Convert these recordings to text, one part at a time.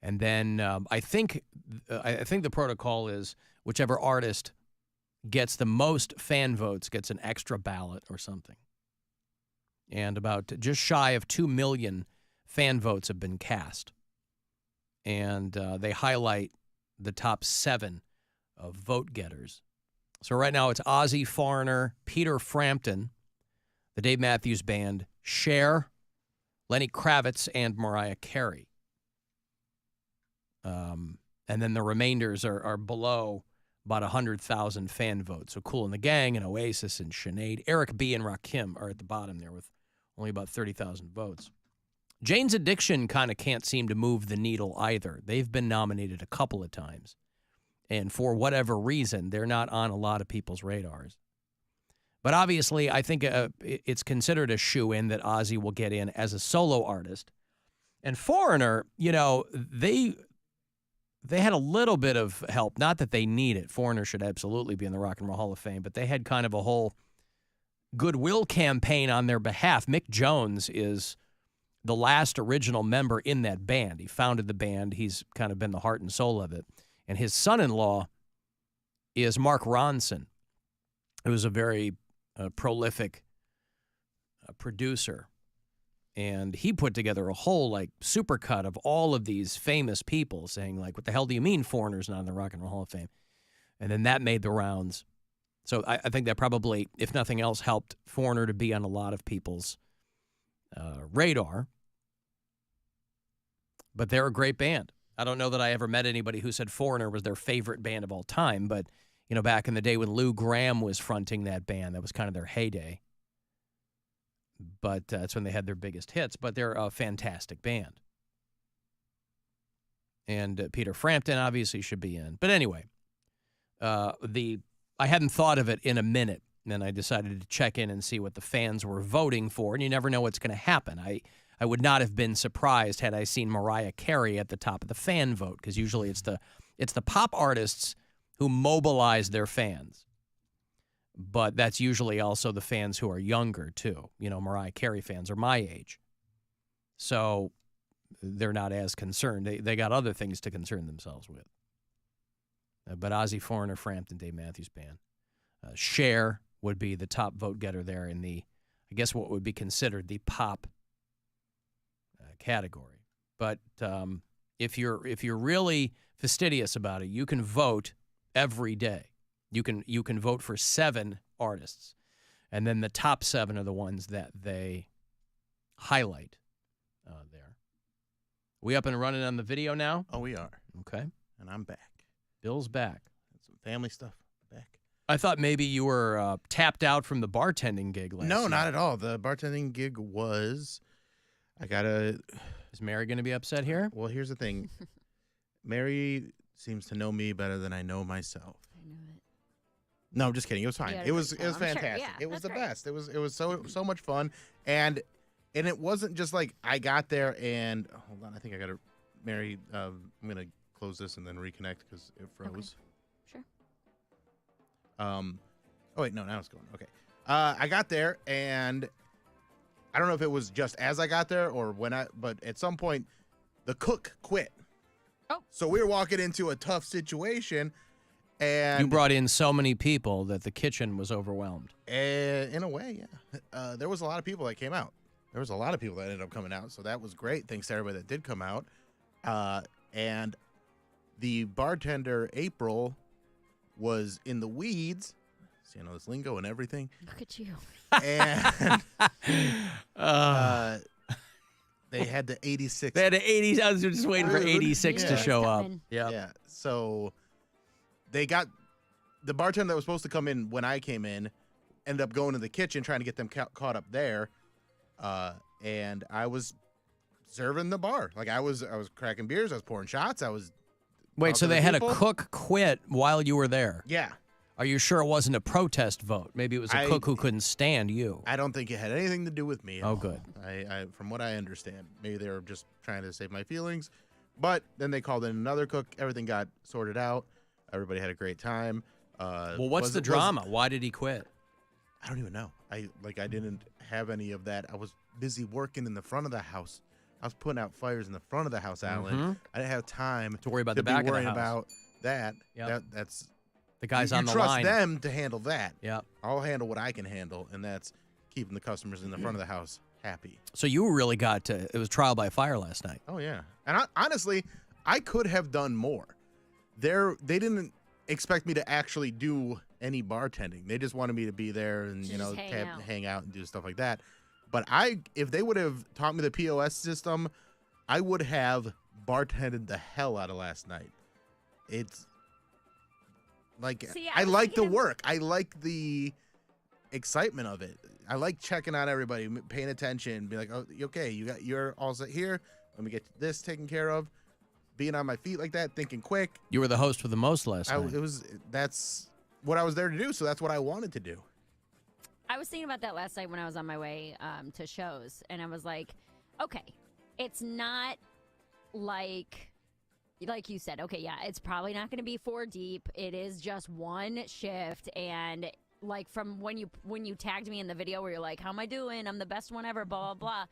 And then I think the protocol is whichever artist gets the most fan votes gets an extra ballot or something. And about just shy of 2 million fan votes have been cast. And they highlight the top 7 of vote getters. So right now it's Ozzy, Foreigner, Peter Frampton, the Dave Matthews Band, Cher, Lenny Kravitz, and Mariah Carey. And then the remainders are below about 100,000 fan votes. So Kool and the Gang and Oasis and Sinead. Eric B. and Rakim are at the bottom there with only about 30,000 votes. Jane's Addiction kind of can't seem to move the needle either. They've been nominated a couple of times. And for whatever reason, they're not on a lot of people's radars. But obviously, I think it's considered a shoo-in that Ozzy will get in as a solo artist. And Foreigner, they had a little bit of help. Not that they need it. Foreigner should absolutely be in the Rock and Roll Hall of Fame. But they had kind of a whole goodwill campaign on their behalf. Mick Jones is the last original member in that band. He founded the band. He's kind of been the heart and soul of it. And his son-in-law is Mark Ronson, who is a very prolific producer. And he put together a whole, supercut of all of these famous people saying, what the hell do you mean Foreigner's not in the Rock and Roll Hall of Fame? And then that made the rounds. So I think that probably, if nothing else, helped Foreigner to be on a lot of people's radar. But they're a great band. I don't know that I ever met anybody who said Foreigner was their favorite band of all time, but, back in the day when Lou Gramm was fronting that band, that was kind of their heyday. But that's when they had their biggest hits, but they're a fantastic band. And Peter Frampton obviously should be in. But anyway, I hadn't thought of it in a minute, and I decided to check in and see what the fans were voting for, and you never know what's going to happen. I would not have been surprised had I seen Mariah Carey at the top of the fan vote, because usually it's the pop artists who mobilize their fans. But that's usually also the fans who are younger, too. Mariah Carey fans are my age. So they're not as concerned. They got other things to concern themselves with. But Ozzy, Foreigner, Frampton, Dave Matthews Band. Cher would be the top vote getter there in the, I guess what would be considered the pop category. But if you're really fastidious about it, you can vote every day. You can vote for 7 artists, and then the top 7 are the ones that they highlight there. We up and running on the video now? Oh, we are. Okay. And I'm back. Bill's back. Some family stuff. Back. I thought maybe you were tapped out from the bartending gig last No, year. not at all. The bartending gig was... Is Mary going to be upset here? Well, here's the thing. Mary seems to know me better than I know myself. I knew it. No, I'm just kidding. It was fine. It was fantastic. Sure. Yeah, it was the great. best. It was so much fun, and it wasn't just like I got there and hold on. I think I got to Mary. I'm gonna close this and then reconnect because it froze. Okay. Sure. Oh wait, no, now it's going. Okay. I got there and I don't know if it was just as I got there or but at some point the cook quit. Oh. So we were walking into a tough situation. And you brought in so many people that the kitchen was overwhelmed. In a way, yeah. There was a lot of people that came out. There was a lot of people that ended up coming out, so that was great. Thanks to everybody that did come out. And the bartender, April, was in the weeds. See, I know this lingo and everything. Look at you. And they had the 86. They had the 80s. I was just waiting for 86 to show up. Yeah. So they got the bartender that was supposed to come in when I came in, ended up going to the kitchen trying to get them caught up there. And I was serving the bar. I was cracking beers. I was pouring shots. I was. Wait, so they had a cook quit while you were there? Yeah. Are you sure it wasn't a protest vote? Maybe it was a cook who couldn't stand you. I don't think it had anything to do with me. Oh, good. I from what I understand, maybe they were just trying to save my feelings. But then they called in another cook. Everything got sorted out. Everybody had a great time. Well, what's the drama? Why did he quit? I don't even know. I didn't have any of that. I was busy working in the front of the house, I was putting out fires in the front of the house, Alan. I didn't have time To worry about to the back be of the worrying house. about that. Yep. That's The guys you on the trust line. them to handle that. Yeah. I'll handle what I can handle, and that's keeping the customers in the front of the house happy. So you really got to, it was trial by fire last night. Oh yeah, and honestly, I could have done more. They didn't expect me to actually do any bartending. They just wanted me to be there and Just hang out and do stuff like that. But if they would have taught me the POS system, I would have bartended the hell out of last night. It's like I like the work. I like the excitement of it. I like checking on everybody, paying attention, be like, "Oh, okay, you're all set here. Let me get this taken care of." Being on my feet like that, thinking quick. You were the host with the most last night. That's what I was there to do, so that's what I wanted to do. I was thinking about that last night when I was on my way to shows, and I was like, okay, it's not like you said, okay, yeah, it's probably not going to be 4 deep. It is just one shift, and like from when you tagged me in the video where you're like, how am I doing? I'm the best one ever, blah, blah, blah.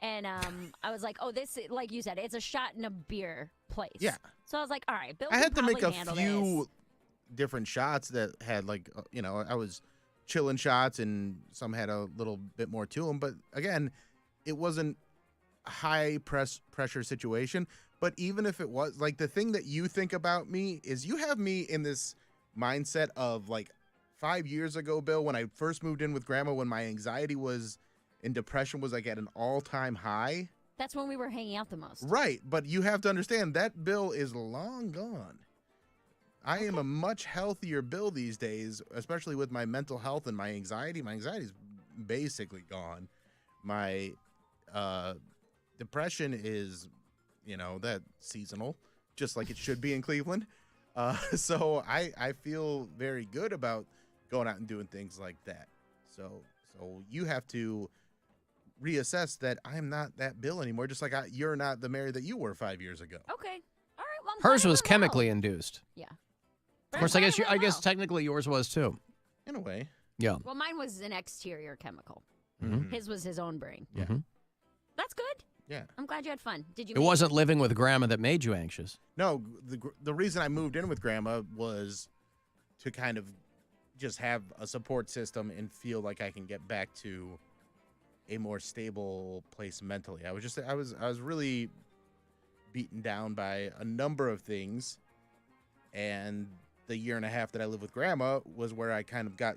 And I was like, oh, this, like you said, it's a shot in a beer place. Yeah. So I was like, all right, Bill I had to can make a handle few this. different shots that had I was chilling shots, and some had a little bit more to them. But again, it wasn't a high pressure situation. But even if it was, like, the thing that you think about me is you have me in this mindset of like 5 years ago, Bill, when I first moved in with Grandma, when my anxiety and depression was like at an all-time high. That's when we were hanging out the most. Right, but you have to understand that Bill is long gone. I am a much healthier Bill these days, especially with my mental health and my anxiety. My anxiety is basically gone. My depression is, that seasonal, just like it should be in Cleveland. So I feel very good about going out and doing things like that. So you have to reassess that I'm not that Bill anymore, just like you're not the Mary that you were 5 years ago. Okay. All right. Well, Hers was chemically induced. Yeah. Of course, I guess technically yours was too. In a way. Yeah. Well, mine was an exterior chemical. Mm-hmm. His was his own brain. Yeah. Mm-hmm. That's good. Yeah. I'm glad you had fun. Did you? It wasn't living with Grandma that made you anxious. No, the reason I moved in with Grandma was to kind of just have a support system and feel like I can get back to a more stable place mentally. I was really beaten down by a number of things, and the year and a half that I lived with Grandma was where I kind of got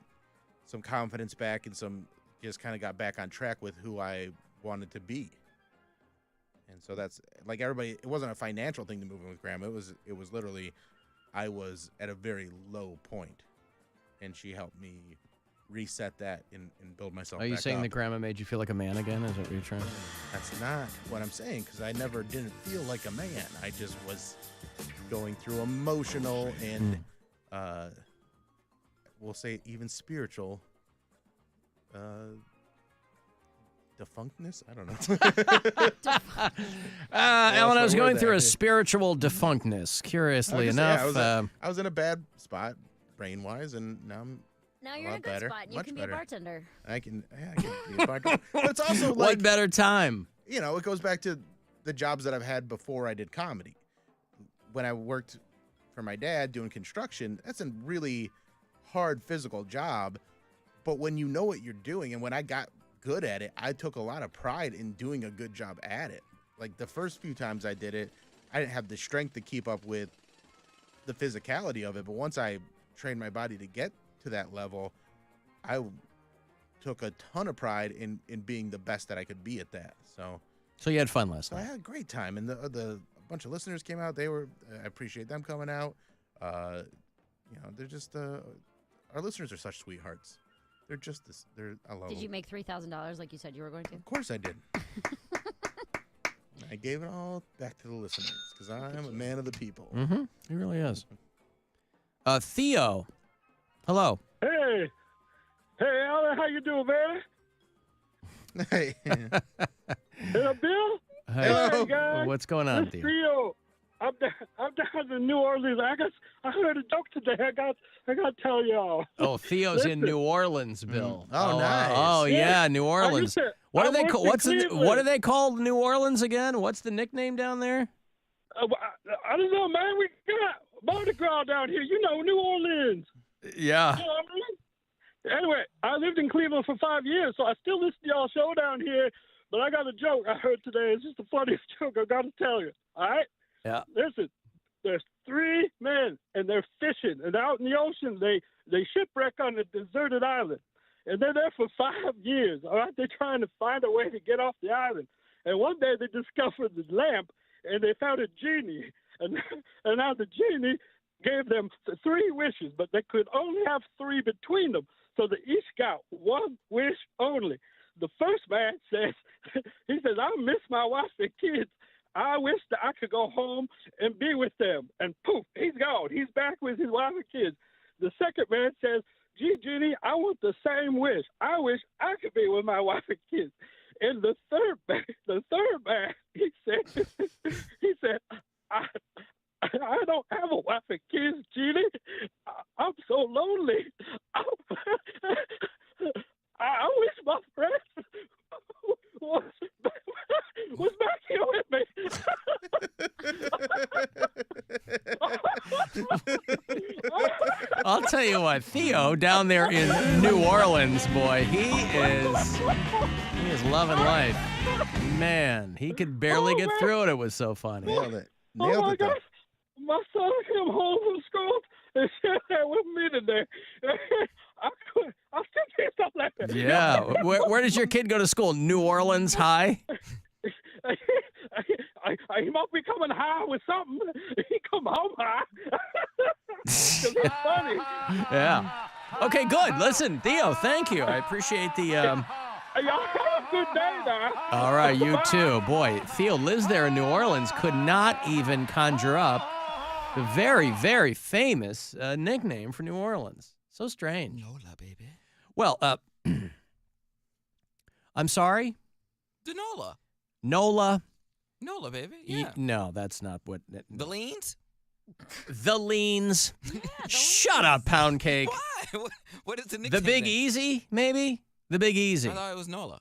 some confidence back and just kind of got back on track with who I wanted to be. And so that's like everybody. It wasn't a financial thing to move in with Grandma. It was literally, I was at a very low point, and she helped me reset that and build myself. Are you back saying up. that Grandma made you feel like a man again? Is that what you're trying to say? That's not what I'm saying, because I never didn't feel like a man. I just was going through emotional and, we'll say even spiritual, defunctness? I don't know. Alan, I was going through there. a spiritual defunctness, curiously enough. I was in a bad spot, brain-wise, and now Now a you're in a lot good better. spot. You Much can be better. a bartender. I can be a bartender. But it's also like, what better time? it goes back to the jobs that I've had before I did comedy. When I worked for my dad doing construction, that's a really hard physical job. But when you know what you're doing, and when I got good at it, I took a lot of pride in doing a good job at it. Like the first few times I did it, I didn't have the strength to keep up with the physicality of it. But once I trained my body to get to that level, I took a ton of pride in being the best that I could be at that. So you had fun last So I night. had a great time, and a bunch of listeners came out. I appreciate them coming out. They're just our listeners are such sweethearts. They're just this. I love Did them. you make $3,000 like you said you were going to? Of course I did. I gave it all back to the listeners because I'm a man of the people. Mm-hmm. He really is. Theo, hello. Hey, Alan, how you doing, man? Hey. Bill? Hey, Hey, guys. what's going on, This Theo? Theo, I'm down in New Orleans. I heard a joke today. I got to tell y'all. Oh, Theo's in Listen. New Orleans, Bill. Oh, nice. Oh, yeah, New Orleans. What I do they worked call? in What do Cleveland. they call New Orleans again? What's the nickname down there? I don't know, man. We got Mardi Gras down here. You know, New Orleans. Yeah. You know what I mean? Anyway, I lived in Cleveland for 5 years, so I still listen to y'all show down here. But I got a joke I heard today. It's just the funniest joke I got to tell you. All right? Yeah. Listen, there's 3 men, and they're fishing. And out in the ocean, they shipwreck on a deserted island. And they're there for 5 years, all right? They're trying to find a way to get off the island. And one day they discovered the lamp, and they found a genie. And now the genie gave them 3 wishes, but they could only have 3 between them. So they each got 1 wish only. The first man says, he says, I miss my wife and kids. I wish that I could go home and be with them. And poof, he's gone. He's back with his wife and kids. The second man says, gee, Genie, I want the same wish. I wish I could be with my wife and kids. And the third man, he said, I don't have a wife and kids, Genie. I'm so lonely. I wish my friend was back here with me. I'll tell you what, Theo down there in New Orleans, boy, he is loving life. Man, he could barely get through it. It was so funny. Nailed it. Oh Nailed my it, though. gosh. My son came home from school and shared that with me today. I still can't stop laughing. Yeah. Where does your kid go to school? New Orleans High? He must be coming high with something. He come home high. 'Cause it's funny. Yeah. Okay, good. Listen, Theo, thank you. I appreciate the... Y'all have a good day now. All right, you Bye. too. Boy, Theo lives there in New Orleans, could not even conjure up the very, very famous nickname for New Orleans. So strange. Nola, baby. Well, I'm sorry? Denola. Nola? Nola, baby. Yeah. No, that's not what... The leans? The Leans. Shut up, Pound Cake. Why? What is the nickname? The Big then? Easy, maybe? The Big Easy. I thought it was Nola.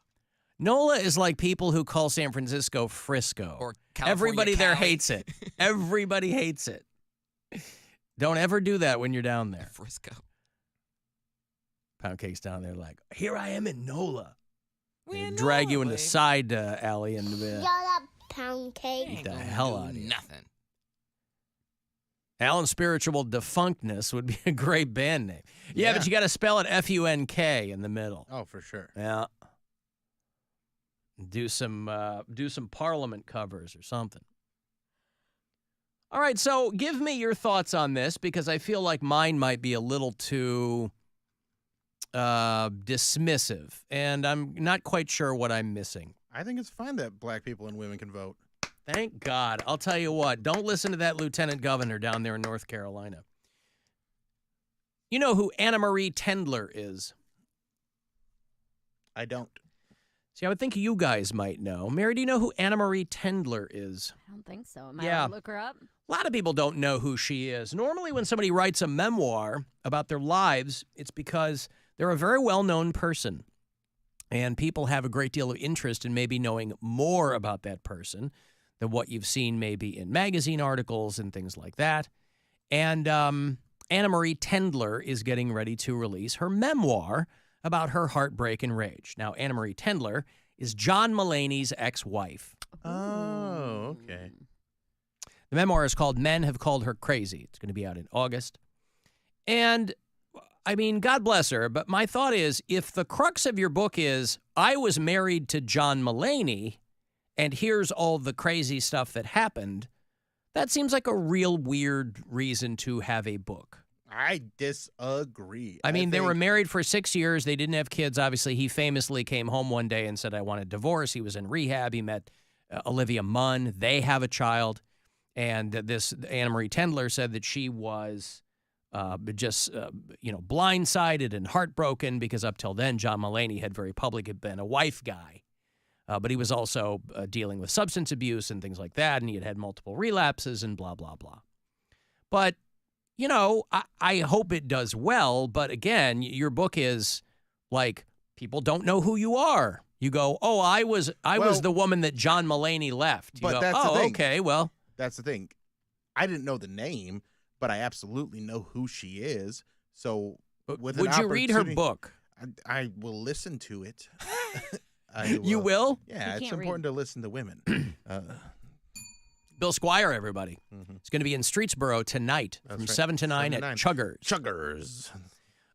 NOLA is like people who call San Francisco Frisco. Or California Everybody there Cali. hates it. Everybody hates it. Don't ever do that when you're down there. Frisco. Pound Cake's down there like, here I am in NOLA. We They in drag NOLA, you into baby. side alley and Shut up, Pound Cake. Ain't the gonna hell do out of you. Nothing. Alan Spiritual Defunctness would be a great band name. Yeah, but you got to spell it F-U-N-K in the middle. Oh, for sure. Yeah. Do some Parliament covers or something. All right, so give me your thoughts on this because I feel like mine might be a little too dismissive, and I'm not quite sure what I'm missing. I think it's fine that black people and women can vote. Thank God. I'll tell you what, don't listen to that lieutenant governor down there in North Carolina. You know who Anna Marie Tendler is? I don't. See, I would think you guys might know. Mary, do you know who Anna Marie Tendler is? I don't think so. Am I Yeah. allowed to look her up? A lot of people don't know who she is. Normally, when somebody writes a memoir about their lives, it's because they're a very well-known person, and people have a great deal of interest in maybe knowing more about that person than what you've seen maybe in magazine articles and things like that. And Anna Marie Tendler is getting ready to release her memoir about her heartbreak and rage. Now, Anna Marie Tendler is John Mulaney's ex-wife. Oh, okay. The memoir is called Men Have Called Her Crazy. It's going to be out in August. And, I mean, God bless her, but my thought is, if the crux of your book is, I was married to John Mulaney, and here's all the crazy stuff that happened, that seems like a real weird reason to have a book. I disagree. I mean, they think- were married for 6 years. They didn't have kids. Obviously, he famously came home one day and said, I want a divorce. He was in rehab. He met Olivia Munn. They have a child. And this Anna Marie Tendler said that she was blindsided and heartbroken because up till then, John Mulaney had very publicly been a wife guy. but he was also dealing with substance abuse and things like that, and he had had multiple relapses and blah, blah, blah. But, you know, I hope it does well. But again, your book is like, people don't know who you are. You go, oh, I was the woman that John Mulaney left. You But go, that's the oh, thing. okay, well. That's the thing. I didn't know the name, but I absolutely know who she is. So, with an Would you read her opportunity- book? I will listen to it. You will? Yeah, He it's can't important to listen to women. Bill Squire, everybody. Mhm. It's going to be in Streetsboro tonight That's from right. 7 to 9 7 at to 9. Chuggers. Chuggers.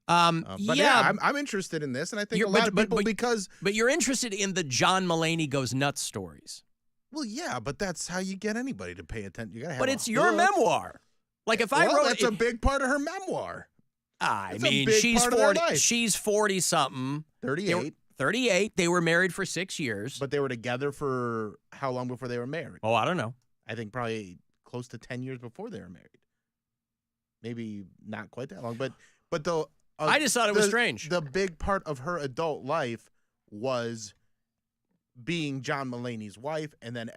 yeah, But yeah, I'm interested in this, and I think You're- a lot but- of but- people but- because but you're interested in the John Mulaney Goes Nuts stories. well, yeah, but that's how you get anybody to pay attention. You gotta have. But a it's your hook. memoir. Like if I Well, wrote that's a big part of her memoir. I it's a mean, big she's part of their 40. life. She's 40 something. 38, 38. They were married for 6 years. but they were together for how long before they were married? Oh, I don't know. I think probably close to 10 years before they were married. Maybe not quite that long, but the I just thought it was the- strange. The big part of her adult life was being John Mulaney's wife, and then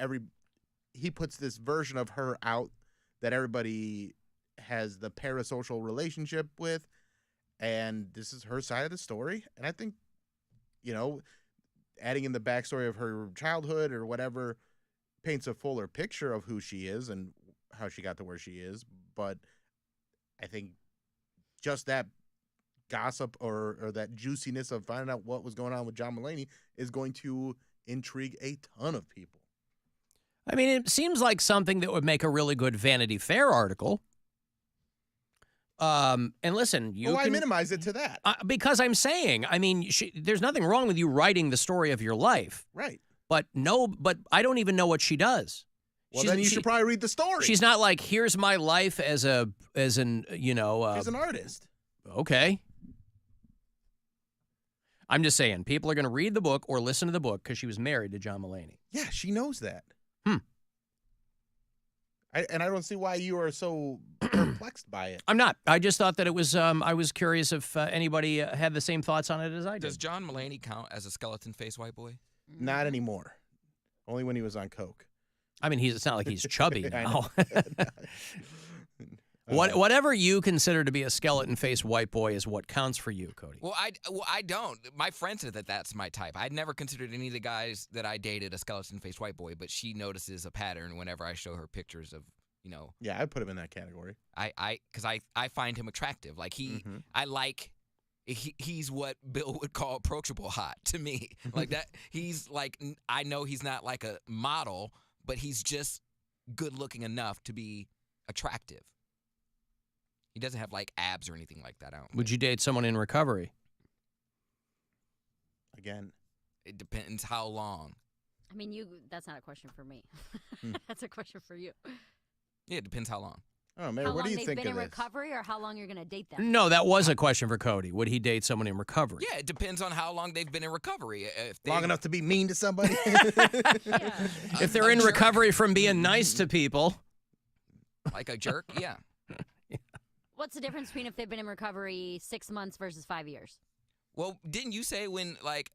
he puts this version of her out that everybody has the parasocial relationship with, and this is her side of the story. And I think, you know, adding in the backstory of her childhood or whatever paints a fuller picture of who she is and how she got to where she is. But I think just that gossip or that juiciness of finding out what was going on with John Mulaney is going to intrigue a ton of people. I mean, it seems like something that would make a really good Vanity Fair article. And listen, you Why can minimize it to that? because I'm saying, I mean, there's nothing wrong with you writing the story of your life, Right. but I don't even know what she does. Well, then you should probably read the story. She's not like, here's my life as an She's an artist. okay. I'm just saying, people are going to read the book or listen to the book because she was married to John Mulaney. Yeah, she knows that. Hmm. I don't see why you are so perplexed by it. I'm not. I just thought that it was. I was curious if anybody had the same thoughts on it as I did. Does John Mulaney count as a skeleton face white boy? Not anymore. Only when he was on coke. I mean, it's not like he's chubby I now. know. Whatever you consider to be a skeleton-faced white boy is what counts for you, Cody. Well, I don't. My friend said that that's my type. I'd never considered any of the guys that I dated a skeleton-faced white boy, but she notices a pattern whenever I show her pictures of, you know. Yeah, I'd put him in that category. Because I find him attractive. Like I like. He's what Bill would call approachable hot to me. Like that. He's like, I know he's not like a model, but he's just good looking enough to be attractive. He doesn't have like abs or anything like that. I don't Would think. you date someone in recovery? Again. It depends how long. I mean, that's not a question for me. That's a question for you. Yeah, it depends how long. Oh, Mary, How what long do you they've think been of in this? recovery, or how long you're going to date them? No, that was a question for Cody. Would he date someone in recovery? Yeah, it depends on how long they've been in recovery. If they, Long enough to be mean to somebody? Yeah. If they're in jerk, recovery from being nice to people. like a jerk, yeah. What's the difference between if they've been in recovery 6 months versus 5 years? Well, didn't you say when like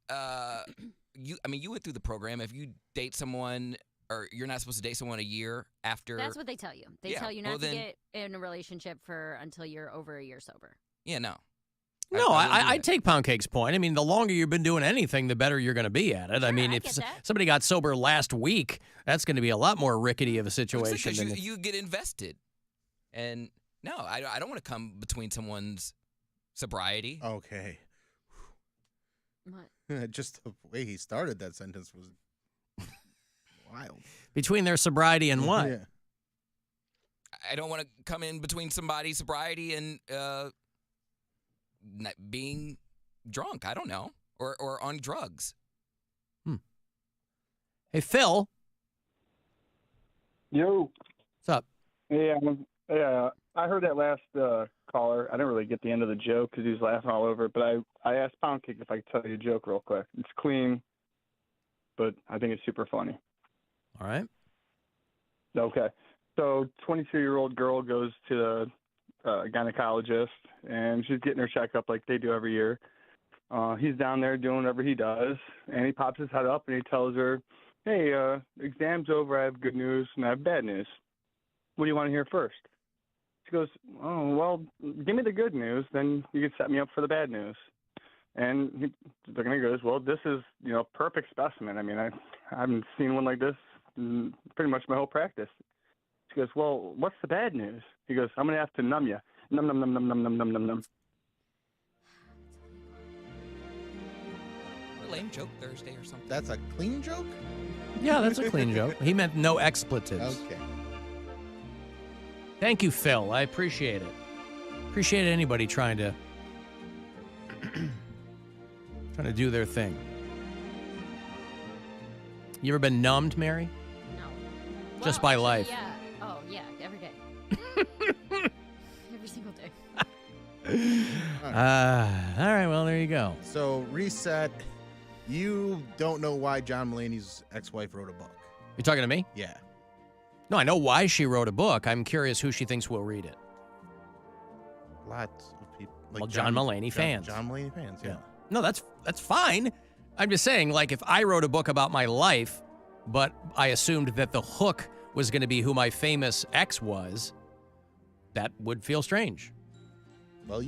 you went through the program, if you date someone or you're not supposed to date someone a year after That's what they tell you. They Yeah, tell you well not to then- get in a relationship until you're over a year sober. Yeah, no. No, wouldn't do I that. take Pound Cake's point. I mean, the longer you've been doing anything, the better you're going to be at it. I Sure, mean, I if get that. somebody got sober last week, that's going to be a lot more rickety of a It's like situation 'cause than if- you get invested. And no, I don't want to come between someone's sobriety. Okay. What? Just the way he started that sentence was wild. between their sobriety and what? Yeah. I don't want to come in between somebody's sobriety and not being drunk. I don't know. Or on drugs. Hey, Phil, Yo, what's up? yeah, I heard that last caller. I didn't really get the end of the joke because he was laughing all over it. But I asked Pound Cake if I could tell you a joke real quick. It's clean, but I think it's super funny. All right. Okay, so 22-year-old girl goes to the gynecologist, and she's getting her checkup like they do every year. He's down there doing whatever he does, and he pops his head up and he tells her, "Hey, exam's over. I have good news and I have bad news. What do you want to hear first?" She goes, "Oh, well, give me the good news, then you can set me up for the bad news." And the guy goes, "Well, this is, perfect specimen. I mean, I haven't seen one like this in pretty much my whole practice." She goes, "Well, what's the bad news?" He goes, "I'm going to have to numb you. Num, num, num, num, num, num, num, num, num." Lame joke Thursday or something. That's a clean joke? Yeah, that's a clean joke. He meant no expletives. Okay. Thank you, Phil. I appreciate it. Appreciate anybody trying to do their thing. You ever been numbed, Mary? No. Just Well, by actually, life. Yeah. Oh, yeah, every day. Every single day. All right, well, there you go. So, reset. You don't know why John Mulaney's ex-wife wrote a book. You talking to me? Yeah. No, I know why she wrote a book. I'm curious who she thinks will read it. Lots of people. Like Well, John Mulaney fans. John Mulaney fans, yeah. No, that's fine. I'm just saying, like, if I wrote a book about my life, but I assumed that the hook was going to be who my famous ex was, that would feel strange. Well,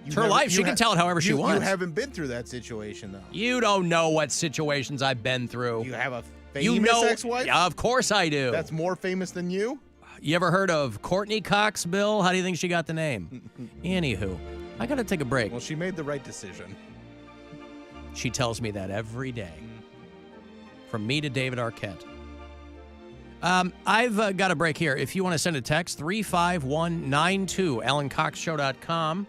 It's her life. She can tell it however she wants. You haven't been through that situation, though. You don't know what situations I've been through. You have a famous ex-wife? Yeah, of course I do. That's more famous than you? You ever heard of Courtney Cox, Bill? How do you think she got the name? Anywho, I got to take a break. Well, she made the right decision. She tells me that every day. From me to David Arquette. I've got a break here. If you want to send a text, 35192, AlanCoxShow.com.